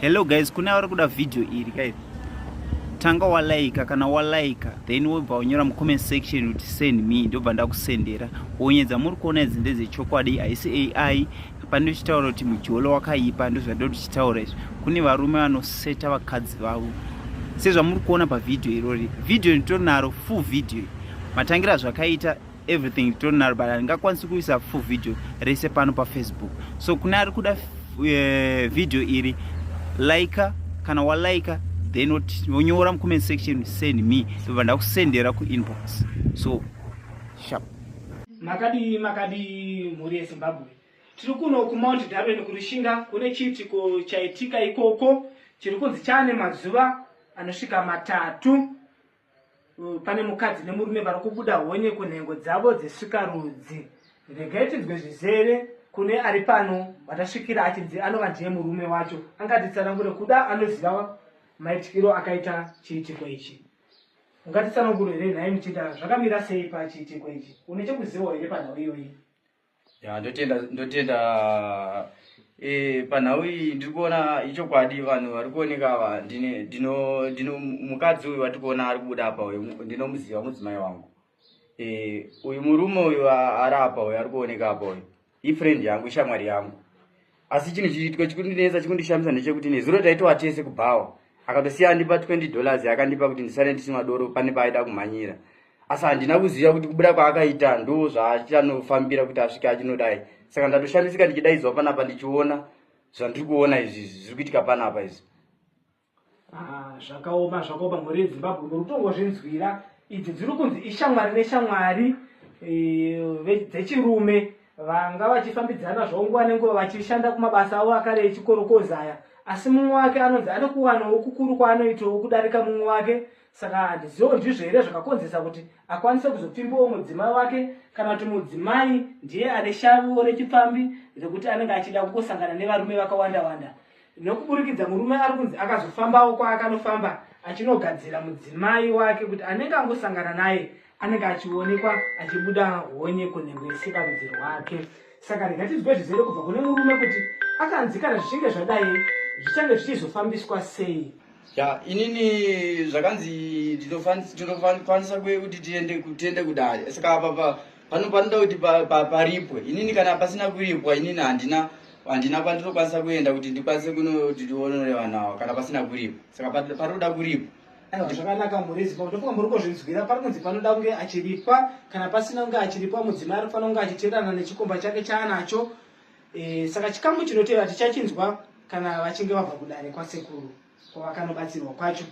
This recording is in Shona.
Hello guys, kuna vari kuda video iri guys. Tanga walaika kana walaika then wobva unyora mu comment section uti send me ndobva ndakusendera. Wonyedza muri kuona idzi ndeze chokwadi haisi AI pano chitaura kuti mujolo wakaipa ndozvado tichitaura izvi. Kune varume vanoseta vakadzi vavo. Sezva muri kuona pa video irori. Video nditonaro full video. Matangira zvakaita everything nditonaro but ndingakwanisa kuisa full video rese pano pa Facebook. So kuna ari kuda video iri laika kana walaika then wonyora mu comment section send me ndobva ndakusendera ku inbox. So sharp makadi muri yeZimbabwe tiri kuno ku Mount Durban kurushinga kune chiitiko chaitika ikoko chiri kunzi chane mazuva anosvika matatu. Pane mukadzi nemurume vari kubuda honye kunhengo dzavo dzesvika rudzi. Regaitidzwe zvizere kune ari pano vatasvikira achinzi anova ndiye murume wacho. Angatitsanangure kuda anoziva maitikiro akaita chiitiko ichi. Ungatitsanangure here nhaye muchida zvakamira sei pachiitiko ichi? Une chekuziva here panhau iyoyi? Ya ndotenda panhau iyi ndiri kuona ichokwadi vanhu vari kuoneka ava ndino mukadzi uyu watiri kuona ari kubuda apa uyu ndinomuziva mudzimai wangu. Uyu murume uyu ari apa uyu ari kuoneka apa uyu ifriend yangu, ishamwari yangu. Asi chinhu chiitiko chikundinetsa chikundishamisa ndechekuti nezuro taitwa tese kubhawa akatosiya andipa $20 akandipa kuti ndisare ndisina doro pane paaida kumhanyira. Asi handina kuziva kuti kubuda kwaakaita ndo zvaachanofambira kuti asvike achinodai. Saka ndatoshamisika ndichidaidzwa panapa ndichiona zvandiri kuona izvi zviri kuitika panapa izvi. Zvakaoma muri yeZimbabwe muri kutongozvinzwira. Idzi dziri kunzi ishamwari neshamwari dzechirume vanga vachifambidzana zvonguva nenguva vachishanda kumabasa avo akare echikorokozaya. Asi mumwe wake anonzi ane kuwanawo kukuru kwaanoitawo kudarika mumwe wake. Saka ndizvo ndizvo here zvakakonzesa kuti akwanise kuzopfimbawo mudzimai wake, kana kuti mudzimai ndiye ane shavu rechipfambi rekuti anenge achida kungosangana nevarume vakawanda. Nokuburikidza murume ari kunzi akazofambawo kwaakanofamba achinogadzira mudzimai wake kuti anenge angosangana naye anenge achionekwa achibuda honye kunhengo yesikarudzi rwake. Saka regatizwe zvizere kubva kune murume kuti akanzi kana zvichinge zvadai zvichange zvichizofambiswa sei. Ya inini zvakanzi ndinokwanisa kuti tiende kudare. Saka apa panoda kuti paripwe. Inini kana pasina kuripwa inini handina kwandinokwanisa kuenda kuti ndikwanise kuti tionere vanhu ava kana pasina kuripwa. Saka paroda kuripwa. Zvakanaka muri yeZimbabwe ndofunga muri kuzvinzwira pari kunzi panoda kunge achiripwa, kana pasina kunge achiripwa mudzimai anofanira kunge achiteerana nechikomba chake chaanacho. Saka chikamu chinotevera tichachinzwa kana vachinge vabva kudare kwasekuru kwavakanobatsirwa kwacho.